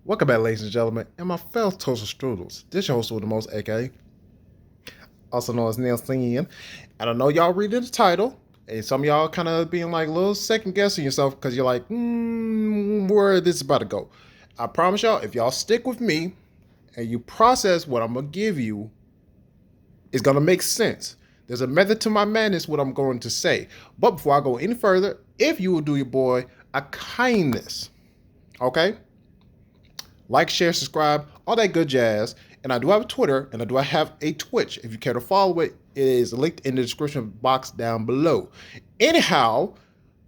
Welcome back, ladies and gentlemen, and my fellow toaster strudels. This your host with the most, A.K.A. also known as Nelson. And I know y'all reading the title, and some of y'all kind of being like a little second guessing yourself because you're like, where this is about to go. I promise y'all, if y'all stick with me and you process what I'm gonna give you, it's gonna make sense. There's a method to my madness, what I'm going to say. But before I go any further, if you will do your boy a kindness, okay? Like, share, subscribe, all that good jazz. And I do have a Twitter and I do have a Twitch. If you care to follow it, it is linked in the description box down below. Anyhow,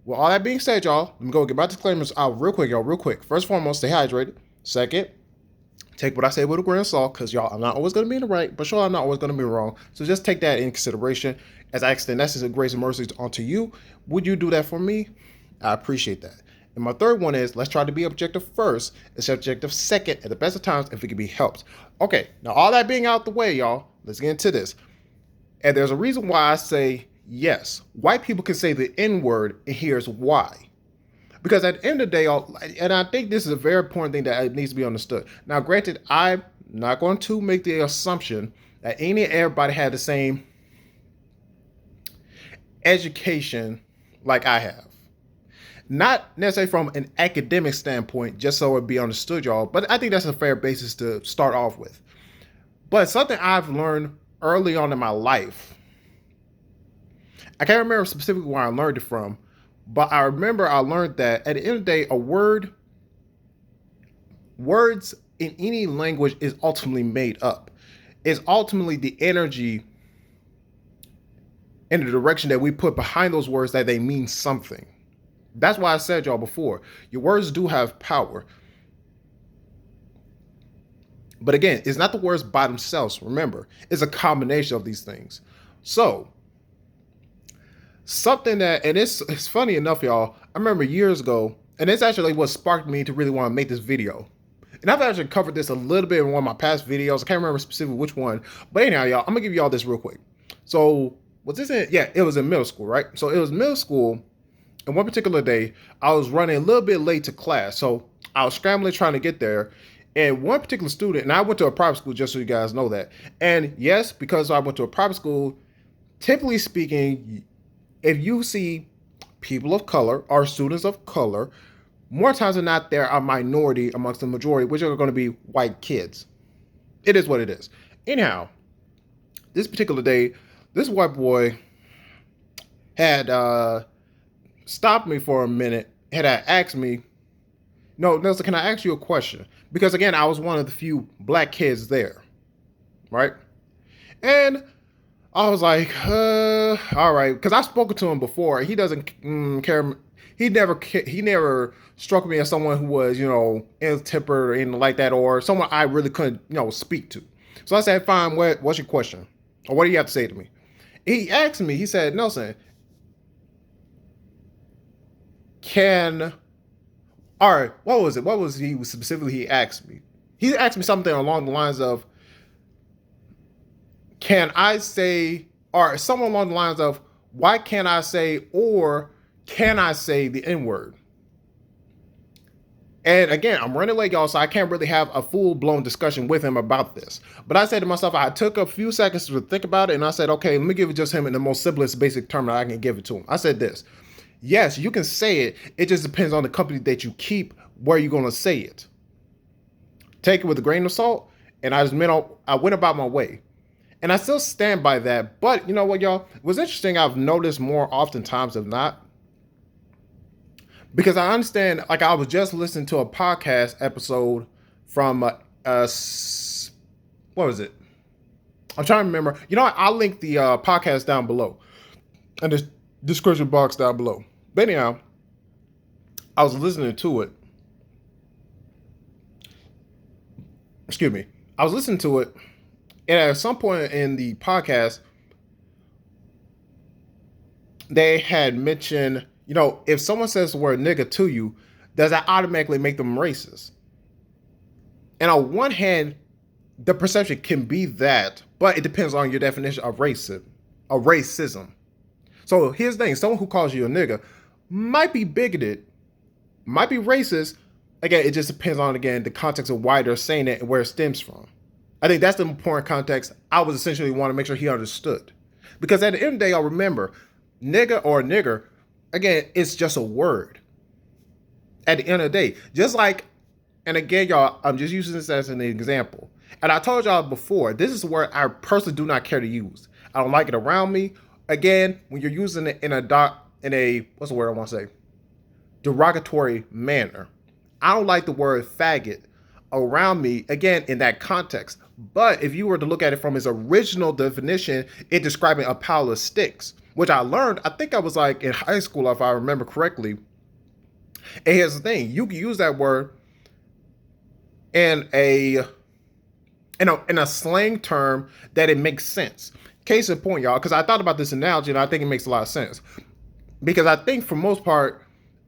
with all that being said, y'all, let me go get my disclaimers out real quick, y'all, real quick. First and foremost, stay hydrated. Second, take what I say with a grain of salt, because y'all, I'm not always going to be in the right, but sure, I'm not always going to be wrong. So just take that in consideration. As I extend necessary grace and mercy onto you, would you do that for me? I appreciate that. And my third one is, let's try to be objective first and subjective second at the best of times if it can be helped. Okay, now all that being out the way, y'all, let's get into this. And there's a reason why I say yes. White people can say the N word, and here's why. Because at the end of the day, and I think this is a very important thing that needs to be understood. Now, granted, I'm not going to make the assumption that everybody had the same education like I have. Not necessarily from an academic standpoint, just so it be understood, y'all, but I think that's a fair basis to start off with. But something I've learned early on in my life, I can't remember specifically where I learned it from, but I remember I learned that at the end of the day, words in any language is ultimately made up. It's ultimately the energy and the direction that we put behind those words that they mean something. That's why I said, y'all, before, your words do have power. But again, it's not the words by themselves. Remember, it's a combination of these things. So, something that, and it's funny enough, y'all, I remember years ago, and it's actually what sparked me to really want to make this video. And I've actually covered this a little bit in one of my past videos. I can't remember specifically which one. But anyhow, y'all, I'm going to give y'all this real quick. So, was this in, yeah, it was in middle school, right? So, it was middle school. And one particular day, I was running a little bit late to class. So I was scrambling trying to get there. And one particular student, and I went to a private school, just so you guys know that. And yes, because I went to a private school, typically speaking, if you see people of color or students of color, more times than not, they're a minority amongst the majority, which are going to be white kids. It is what it is. Anyhow, this particular day, this white boy had stopped me for a minute, had asked me, no, Nelson, can I ask you a question? Because again, I was one of the few black kids there, right? And I was like, all right, because I've spoken to him before. He doesn't care. He never struck me as someone who was, ill-tempered or anything like that, or someone I really couldn't, speak to. So I said, fine, what's your question? Or what do you have to say to me? He asked me, he said, Nelson, all right, what was it? What was he specifically he asked me? He asked me something along the lines of, can I say, or somewhere along the lines of, why can't I say, or can I say the N-word? And again, I'm running late, y'all, so I can't really have a full-blown discussion with him about this. But I said to myself, I took a few seconds to think about it, and I said, okay, let me give it just him in the most simplest, basic term that I can give it to him. I said this. Yes, you can say it. It just depends on the company that you keep, where you're going to say it. Take it with a grain of salt, and I went about my way. And I still stand by that. But you know what, y'all? It was interesting. I've noticed more oftentimes than not. Because I understand, like I was just listening to a podcast episode from, what was it? I'm trying to remember. You know what? I'll link the podcast down below. In the description box down below. But anyhow, I was listening to it. Excuse me. I was listening to it, and at some point in the podcast, they had mentioned, if someone says the word nigga to you, does that automatically make them racist? And on one hand, the perception can be that, but it depends on your definition of racism. So here's the thing: someone who calls you a nigga might be bigoted, might be racist, again, it just depends on, again, the context of why they're saying it and where it stems from. I think that's the important context I was essentially want to make sure he understood. Because at the end of the day, I'll remember, nigga or nigger, again, it's just a word. At the end of the day, just like, and again, y'all, I'm just using this as an example. And I told y'all before, this is a word I personally do not care to use. I don't like it around me. Again, when you're using it in a what's the word I want to say? Derogatory manner. I don't like the word faggot around me, again, in that context. But if you were to look at it from its original definition, it describing a pile of sticks, which I learned, I think I was like in high school, if I remember correctly. And here's the thing, you can use that word in a slang term that it makes sense. Case in point, y'all, because I thought about this analogy and I think it makes a lot of sense. Because I think for most part,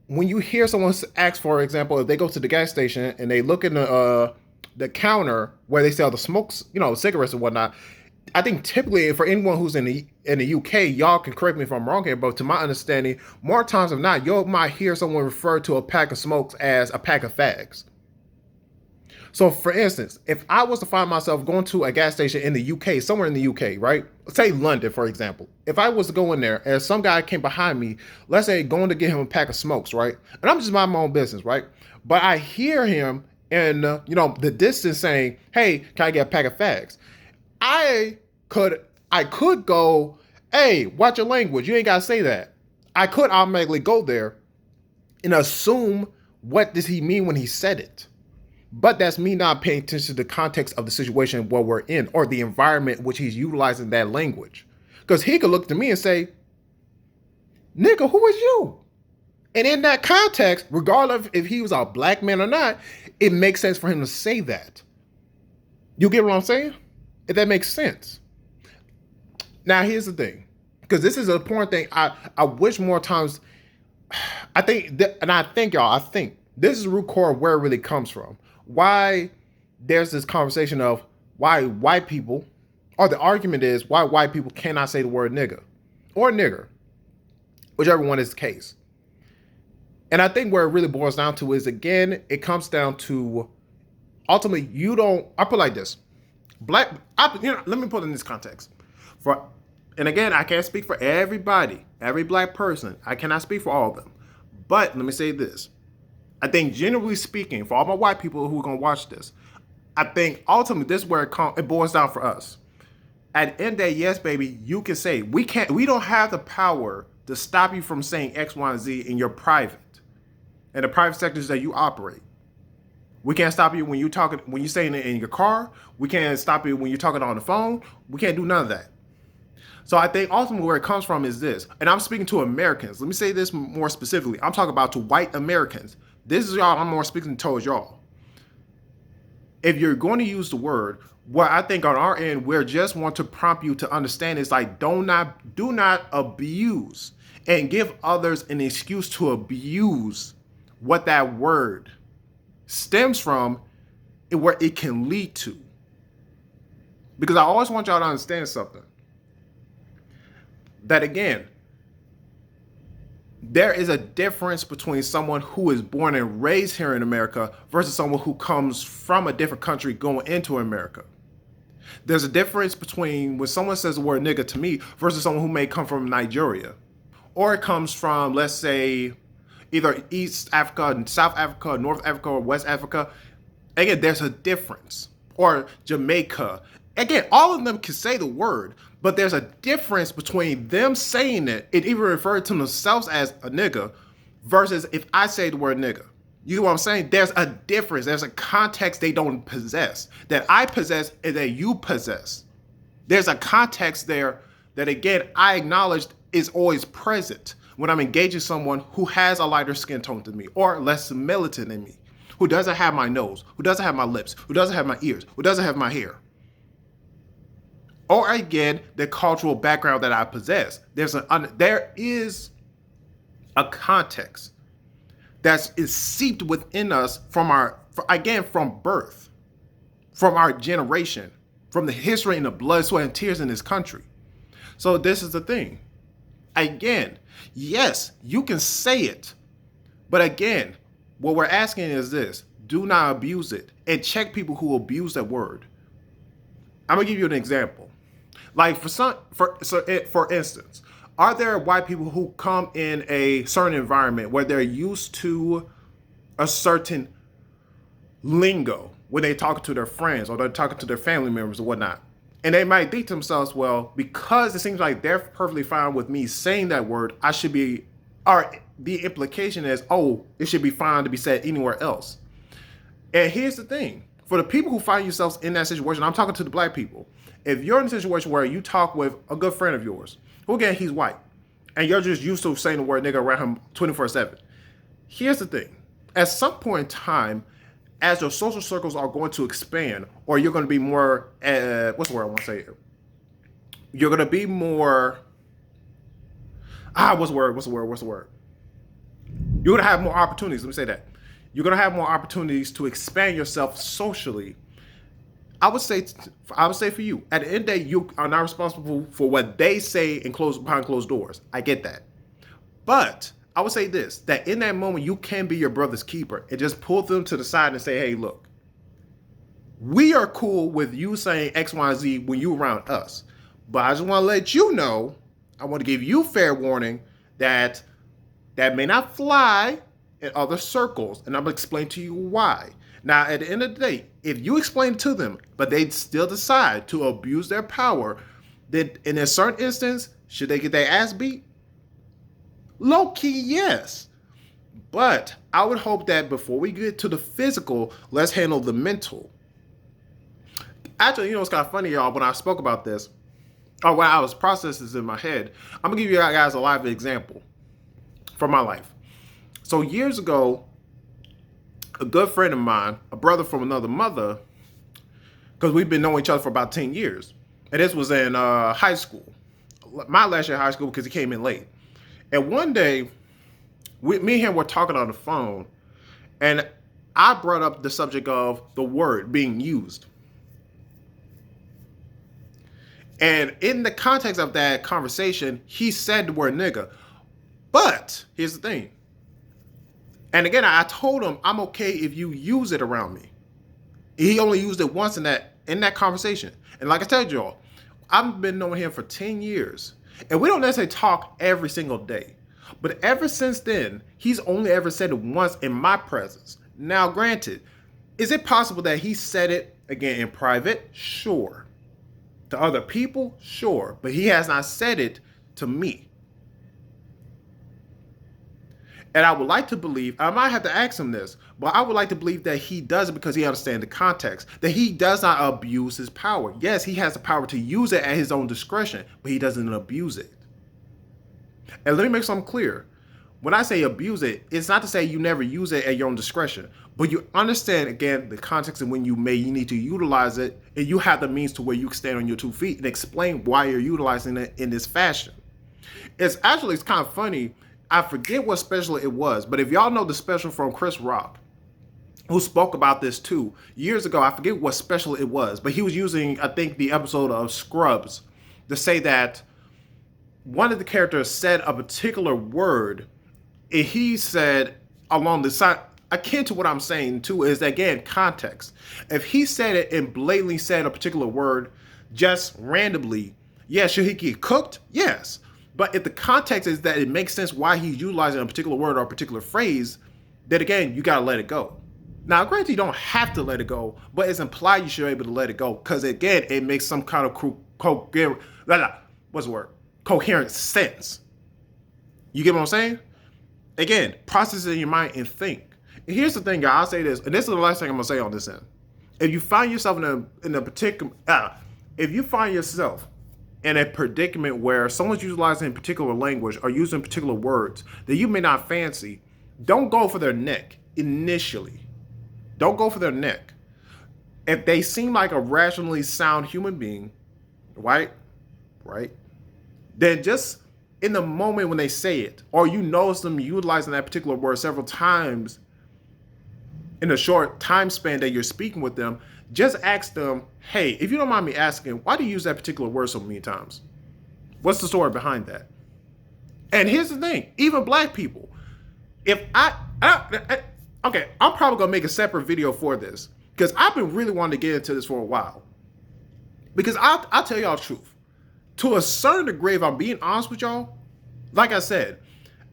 when you hear someone ask, for example, if they go to the gas station and they look in the counter where they sell the smokes, cigarettes and whatnot, I think typically for anyone who's in the UK, y'all can correct me if I'm wrong here, but to my understanding, more times than not, you might hear someone refer to a pack of smokes as a pack of fags. So, for instance, if I was to find myself going to a gas station in the UK, somewhere in the UK, right? Say London, for example. If I was to go in there and some guy came behind me, let's say going to get him a pack of smokes, right? And I'm just minding my own business, right? But I hear him in, the distance saying, hey, can I get a pack of fags? I could go, hey, watch your language. You ain't got to say that. I could automatically go there and assume what does he mean when he said it. But that's me not paying attention to the context of the situation where we're in or the environment which he's utilizing that language. Because he could look to me and say, nigga, who is you? And in that context, regardless if he was a black man or not, it makes sense for him to say that. You get what I'm saying? If that makes sense. Now, here's the thing. Because this is an important thing. I wish more times, I think this is the root core of where it really comes from. Why there's this conversation of why white people, or the argument is why white people cannot say the word nigga or nigger, whichever one is the case. And I think where it really boils down to is, again, it comes down to ultimately I put it like this. Let me put it in this context. And again, I can't speak for everybody, every black person. I cannot speak for all of them. But let me say this. I think generally speaking, for all my white people who are going to watch this, I think ultimately this is where it boils down for us. At the end of the day, yes, baby, you can say, we don't have the power to stop you from saying X, Y, and Z in your private, in the private sectors that you operate. We can't stop you when you're saying it in your car. We can't stop you when you're talking on the phone. We can't do none of that. So I think ultimately where it comes from is this, and I'm speaking to Americans. Let me say this more specifically. I'm talking about to white Americans. This is y'all, I'm more speaking towards y'all. If you're going to use the word, what I think on our end, we just want to prompt you to understand is like, do not abuse and give others an excuse to abuse what that word stems from and where it can lead to. Because I always want y'all to understand something. That again, there is a difference between someone who is born and raised here in America versus someone who comes from a different country going into America. There's a difference between when someone says the word nigga to me versus someone who may come from Nigeria. Or it comes from, let's say, either East Africa, South Africa, North Africa, or West Africa. Again, there's a difference. Or Jamaica. Again, all of them can say the word, but there's a difference between them saying it and even referring to themselves as a nigga versus if I say the word nigga. You know what I'm saying? There's a difference. There's a context they don't possess that I possess and that you possess. There's a context there that, again, I acknowledged is always present when I'm engaging someone who has a lighter skin tone than me or less militant than me, who doesn't have my nose, who doesn't have my lips, who doesn't have my ears, who doesn't have my hair. Or again, the cultural background that I possess. There is a context that is seeped within us from birth, from our generation, from the history and the blood, sweat, and tears in this country. So this is the thing. Again, yes, you can say it, but again, What we're asking is this: do not abuse it, and check people who abuse that word. I'm gonna give you an example. Like for instance, are there white people who come in a certain environment where they're used to a certain lingo when they talk to their friends or they're talking to their family members or whatnot? And they might think to themselves, well, because it seems like they're perfectly fine with me saying that word, I should be, or the implication is, oh, it should be fine to be said anywhere else. And here's the thing: for the people who find yourselves in that situation, I'm talking to the black people. If you're in a situation where you talk with a good friend of yours, who again, he's white, and you're just used to saying the word nigga around him 24/7, here's the thing: at some point in time, as your social circles are going to expand, or you're going to be more, what's the word I want to say? You're going to be more, what's the word? You're going to have more opportunities. Let me say that. You're going to have more opportunities to expand yourself socially. I would say for you, at the end of the day, you are not responsible for what they say behind closed doors. I get that. But I would say this: that in that moment, you can be your brother's keeper and just pull them to the side and say, hey, look, we are cool with you saying X, Y, and Z when you around us. But I just want to let you know, I want to give you fair warning that may not fly in other circles. And I'm going to explain to you why. Now, at the end of the day, if you explain it to them, but they still decide to abuse their power, then in a certain instance, should they get their ass beat? Low key, yes. But I would hope that before we get to the physical, let's handle the mental. Actually, it's kind of funny, y'all, when I spoke about this, or when I was processing this in my head, I'm going to give you guys a live example from my life. So years ago, a good friend of mine, a brother from another mother, because we've been knowing each other for about 10 years. And this was in high school. My last year of high school, because he came in late. And one day, me and him were talking on the phone, and I brought up the subject of the word being used. And in the context of that conversation, he said the word nigga. But here's the thing. And again, I told him I'm okay if you use it around me. He only used it once in that conversation. And like I told y'all, I've been knowing him for 10 years. And we don't necessarily talk every single day. But ever since then, he's only ever said it once in my presence. Now, granted, is it possible that he said it again in private? Sure. To other people? Sure. But he has not said it to me. And I would like to believe, I might have to ask him this, but I would like to believe that he does it because he understands the context, that he does not abuse his power. Yes, he has the power to use it at his own discretion, but he doesn't abuse it. And let me make something clear. When I say abuse it, it's not to say you never use it at your own discretion, but you understand, again, the context of when you need to utilize it, and you have the means to where you can stand on your 2 feet and explain why you're utilizing it in this fashion. It's kind of funny. I forget what special it was, but if y'all know the special from Chris Rock, who spoke about this too, years ago, I forget what special it was, but he was using, I think, the episode of Scrubs to say that one of the characters said a particular word, and he said along the side, akin to what I'm saying too, is again, context. If he said it and blatantly said a particular word just randomly, yeah, should he get cooked? Yes. But if the context is that it makes sense why he's utilizing a particular word or a particular phrase, then again, you got to let it go. Now, granted, you don't have to let it go, but it's implied you should be able to let it go because, again, it makes some kind of coherent sense. You get what I'm saying? Again, process it in your mind and think. And here's the thing, y'all. I'll say this, and this is the last thing I'm going to say on this end. If you find yourself in a particular, if you find yourself in a predicament where someone's utilizing particular language or using particular words that you may not fancy, don't go for their neck initially. Don't go for their neck. If they seem like a rationally sound human being, right? Then just in the moment when they say it, or you notice them utilizing that particular word several times in a short time span that you're speaking with them, just ask them, hey, if you don't mind me asking, why do you use that particular word so many times? What's the story behind that? And here's the thing, even black people, if I'm Okay, I'm probably gonna make a separate video for this because I've been really wanting to get into this for a while. Because I'll tell y'all the truth. To a certain degree, if I'm being honest with y'all, like I said,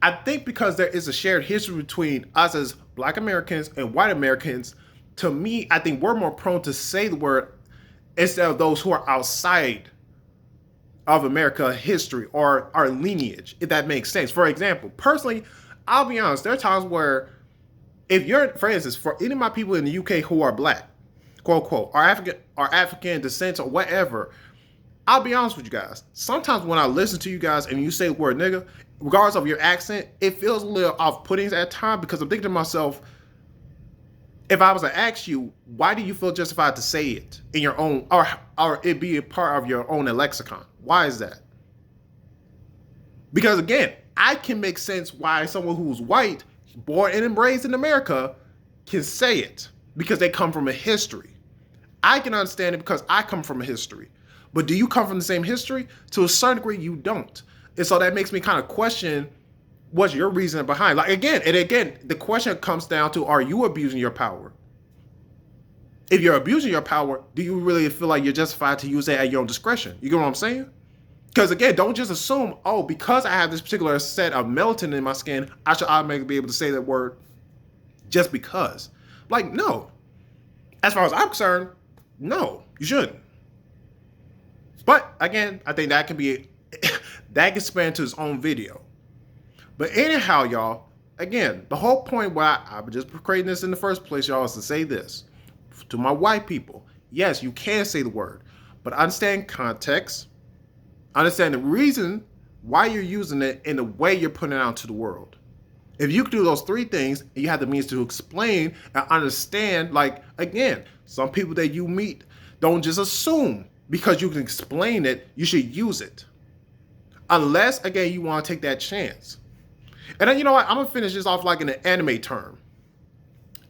I think because there is a shared history between us as Black Americans and white Americans, to me, I think we're more prone to say the word instead of those who are outside of America history or our lineage, if that makes sense. For example, personally, I'll be honest, there are times where if you're, for instance, for any of my people in the UK who are black, quote unquote, or African descent or whatever, I'll be honest with you guys. Sometimes when I listen to you guys and you say the word nigga, regardless of your accent, it feels a little off-putting at times because I'm thinking to myself, if I was to ask you, why do you feel justified to say it in your own, or it be a part of your own lexicon? Why is that? Because again, I can make sense why someone who's white, born and raised in America, can say it because they come from a history. I can understand it because I come from a history. But do you come from the same history? To a certain degree, you don't. And so that makes me kind of question what's your reason behind. Like again, the question comes down to, are you abusing your power? If you're abusing your power, do you really feel like you're justified to use it at your own discretion? You get what I'm saying? Because again, don't just assume, oh, because I have this particular set of melatonin in my skin, I should automatically be able to say that word just because. Like, no. As far as I'm concerned, no, you shouldn't. But again, I think that can be, that can span to its own video. But anyhow, y'all, again, the whole point why I'm just creating this in the first place, y'all, is to say this. To my white people, yes, you can say the word, but understand context, understand the reason why you're using it and the way you're putting it out to the world. If you can do those three things, and you have the means to explain and understand, like, again, some people that you meet don't just assume because you can explain it, you should use it. Unless, again, you want to take that chance. And then, you know what? I'm going to finish this off like in an anime term.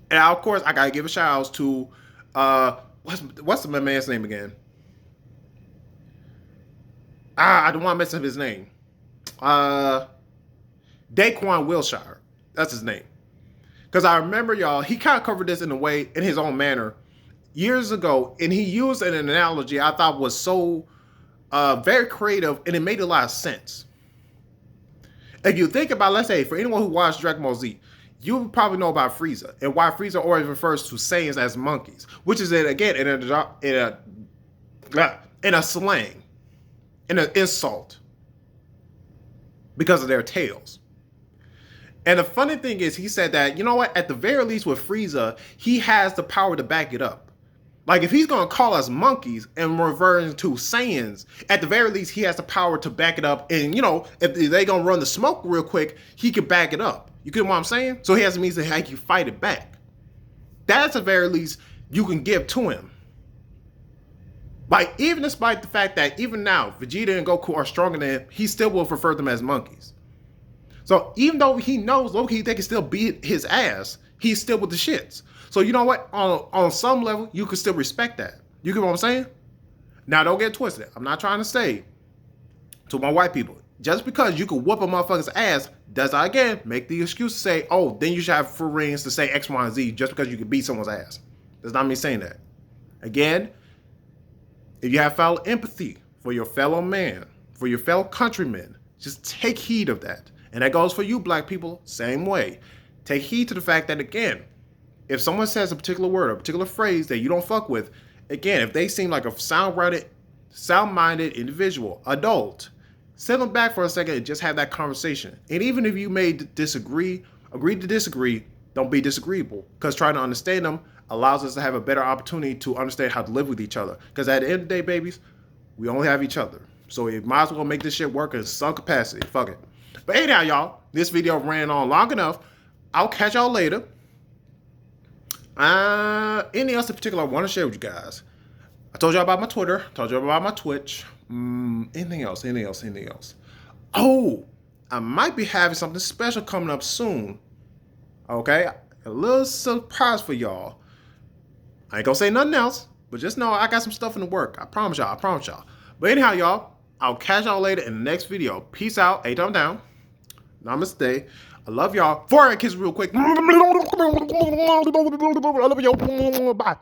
And of course, I got to give a shout out to, what's the man's name again? I don't want to mess up his name. Daquan Wilshire. That's his name. Because I remember, y'all, he kind of covered this in a way, in his own manner, years ago. And he used an analogy I thought was so very creative, and it made a lot of sense. If you think about, let's say, for anyone who watched Dragon Ball Z, you probably know about Frieza and why Frieza always refers to Saiyans as monkeys, which is again in a slang, in an insult, because of their tails. And the funny thing is, he said that, you know what, at the very least with Frieza, he has the power to back it up. Like, if he's going to call us monkeys and referring to Saiyans, at the very least, he has the power to back it up. And, you know, if they're going to run the smoke real quick, he can back it up. You get what I'm saying? So he has the means to how you fight it back. That's the very least you can give to him. Like, even despite the fact that even now, Vegeta and Goku are stronger than him, he still will refer them as monkeys. So even though he knows Loki, they can still beat his ass, he's still with the shits. So you know what? On some level, you can still respect that. You get what I'm saying? Now, don't get twisted. I'm not trying to say to my white people, just because you can whoop a motherfucker's ass, does not, again, make the excuse to say, oh, then you should have free reins to say X, Y, and Z just because you can beat someone's ass. Does not mean saying that. Again, if you have fellow empathy for your fellow man, for your fellow countrymen, just take heed of that. And that goes for you, black people, same way. Take heed to the fact that, again, if someone says a particular word or a particular phrase that you don't fuck with, again, if they seem like a sound-minded individual, adult, sit them back for a second and just have that conversation. And even if you may agree to disagree, don't be disagreeable. Because trying to understand them allows us to have a better opportunity to understand how to live with each other. Because at the end of the day, babies, we only have each other. So we might as well make this shit work in some capacity. Fuck it. But anyhow, y'all, this video ran on long enough. I'll catch y'all later. Anything else in particular I want to share with you guys? I told you about my Twitter. Told you about my Twitch. Anything else? Oh, I might be having something special coming up soon. Okay? A little surprise for y'all. I ain't gonna say nothing else, but just know I got some stuff in the work. I promise y'all. But anyhow, y'all, I'll catch y'all later in the next video. Peace out. A thumb down. Namaste. I love y'all. Forehead kiss real quick. Bye.